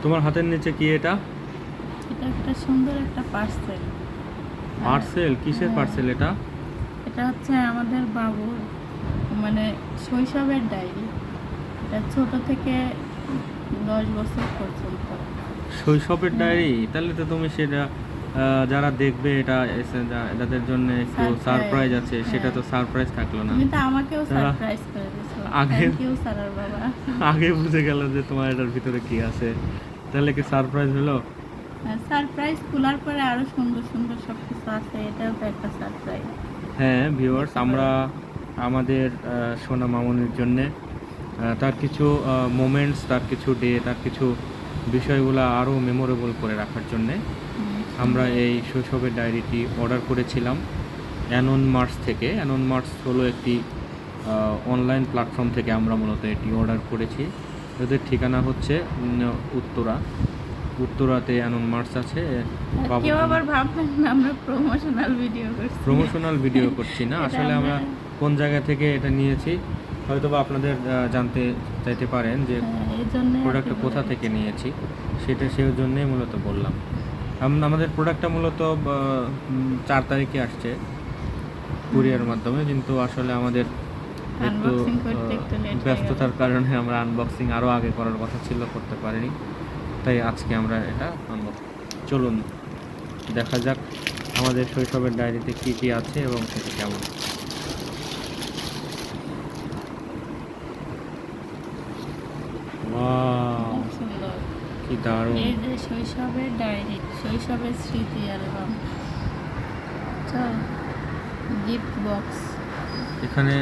তোমার হাতের নিচে কি এটা? এটা একটা সুন্দর একটা পার্সেল। পার্সেল? কিসের হ্যাঁ। পার্সেল এটা? এটা হচ্ছে আমাদের বাবুর মানে শৈশবের ডায়েরি। এটা ছোট থেকে 10 বছর পর্যন্ত। শৈশবের হ্যাঁ। ডায়েরি? তাহলে তো তুমি সেটা যারা দেখবে এটা যাদের জন্য একটু সারপ্রাইজ আছে, সেটা হ্যাঁ। তো সারপ্রাইজ থাকলো না। তুমি তো আমাকেও তারা সারপ্রাইজ করে দিয়েছো। আগে থ্যাংক ইউ সারার বাবা। আগে বুঝে গেল যে তোমার এটার ভিতরে কি আছে, তাহলে কি সারপ্রাইজ হলো? সারপ্রাইজ খোলার পরে আরো সুন্দর সুন্দর সব কিছু আছে, এটাও তো একটা সারপ্রাইজ। হ্যাঁ ভিউয়ার্স, আমরা আমাদের সোনা মামুনির জন্যে তার কিছু মোমেন্টস, তার কিছু ডে, তার কিছু বিষয়গুলো আরও মেমোরেবল করে রাখার জন্যে আমরা এই শৈশবের ডায়েরিটি অর্ডার করেছিলাম অ্যানন মার্টস থেকে। অ্যানন মার্টস হলো একটি অনলাইন প্ল্যাটফর্ম থেকে আমরা মূলত এটি অর্ডার করেছি। ওদের ঠিকানা হচ্ছে উত্তরাতে অ্যানন মার্টস আছে। কেউ আবার ভাববেন না আমরা প্রমোশনাল ভিডিও করছি। প্রমোশনাল ভিডিও করছি না, আসলে আমরা কোন জায়গা থেকে এটা নিয়েছি হয়তো বা আপনাদের জানতে চাইতে পারেন যে প্রোডাক্টটা কোথা থেকে নিয়েছি, সেটা সেই জন্যই মূলত বললাম। আমাদের প্রোডাক্টটা মূলত 4 তারিখে আসছে কুরিয়ার মাধ্যমে, কিন্তু আসলে আমাদের একটু ব্যস্ততার কারণে আমরা আনবক্সিং আরও আগে করার কথা ছিল, করতে পারিনি, তাই আজকে আমরা এটা আনবক্সিং। চলুন দেখা যাক আমাদের শৈশবের ডায়েরিতে কী কী আছে এবং সেটা কেমন। ওয়াও, কি দারুণ! এই যে শৈশবের ডায়েরি, শৈশবের স্মৃতি অ্যালবাম, গিফট বক্স। এখানে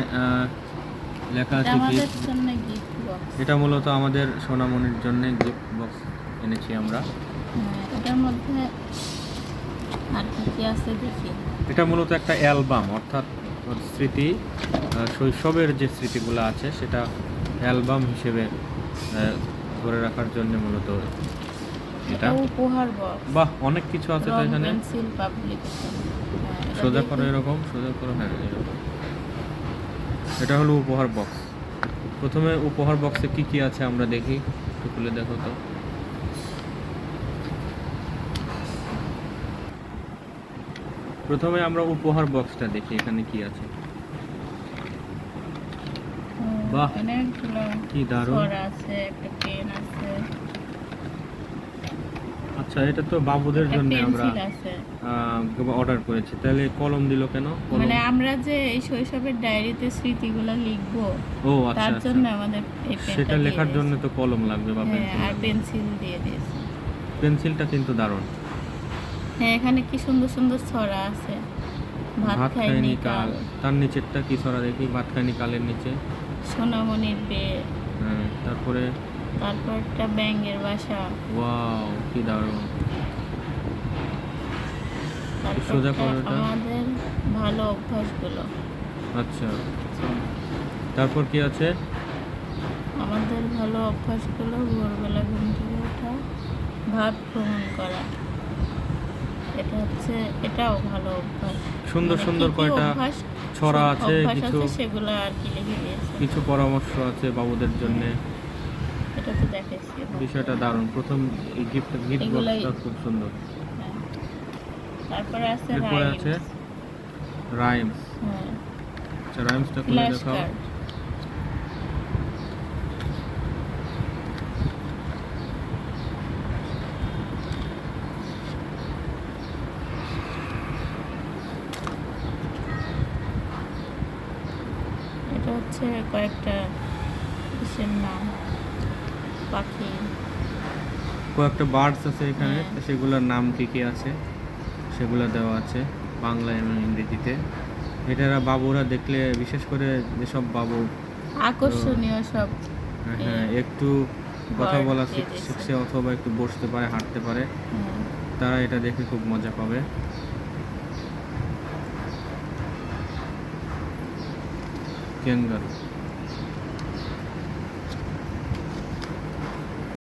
লেখা আছে আমাদের জন্য গিফট বক্স। এটা মূলত আমাদের সোনামণির জন্য গিফট বক্স এনেছি আমরা। এটার মধ্যে আর কি আছে দেখি। এটা মূলত একটা অ্যালবাম, অর্থাৎ ওর স্মৃতি, শৈশবের যে স্মৃতিগুলো আছে সেটা অ্যালবাম হিসেবে ধরে রাখার জন্য মূলত এটা উপহার বক্স। বাহ, অনেক কিছু আছে তো এখানে। Pencil publication. সোজা করো, এরকম সোজা করো, হ্যাঁ এরকম। এটা হলো উপহার বক্স। প্রথমে উপহার বক্সে কি কি আছে আমরা দেখি, একটু খুলে দেখো তো। প্রথমে আমরা উপহার বক্সটা দেখি এখানে কি আছে। বাহ, কি দারুণ! আছে, একটা পেন আছে। আচ্ছা, এটা তো বাবুদের জন্য আমরা অর্ডার করেছি, তাহলে কলম দিল কেন? মানে আমরা যে এই শৈশবের ডায়েরিতে স্মৃতিগুলো লিখবো, ও আচ্ছা, তার জন্য আমাদের এই পেনটা, সেটা লেখার জন্য তো কলম লাগবে বা পেন্সিল, আর পেন্সিল দিয়ে দিয়েছে। পেন্সিলটা কিন্তু দারুণ। হ্যাঁ, এখানে কি সুন্দর সুন্দর ছড়া আছে। ভাত খাইনি কাল, তার নিচেরটা কি ছড়া দেখি? ভাত খাইনি কালের নিচে সোনামণির বে। হ্যাঁ, তারপর একটা ব্যাঙের বাসা। ওয়াও, কি দারুণ! সোজা করো এটা। আমাদের ভালো অভ্যাসগুলো। আচ্ছা, তারপর কি আছে? আমাদের ভালো অভ্যাসগুলো: ভোরবেলা ঘুম থেকে ওঠা, ভাত গ্রহণ করা। এটা হচ্ছে, এটাও ভালো অভ্যাস। সুন্দর সুন্দর কয়টা ছড়া আছে, কিছু সেগুলো আর কি লিখে দিয়েছে। কিছু পরামর্শ আছে বাবুদের জন্য। এটা তো দেখাইছি, বিষয়টা দারুণ। প্রথম এই গিফট বক্সটা খুব সুন্দর। তারপরে আছে রাইমস। আচ্ছা, রাইমসটা খুলে দেখাও। এটা হচ্ছে কয়েকটা কিসের নাম, পাখি, কয়েকটা বার্ডস আছে এখানে, সেগুলোর নাম কি কি আছে সেগুলো দেওয়া আছে বাংলা এবং ইংরেজিতে। এটারা বাবুরা দেখলে, বিশেষ করে যেসব বাবু আকর্ষণীয় সব, হ্যাঁ একটু কথা বলা শিখছে অথবা একটু বসতে পারে, হাঁটতে পারে, তারা এটা দেখে খুব মজা পাবে। ক্যাঙ্গারু।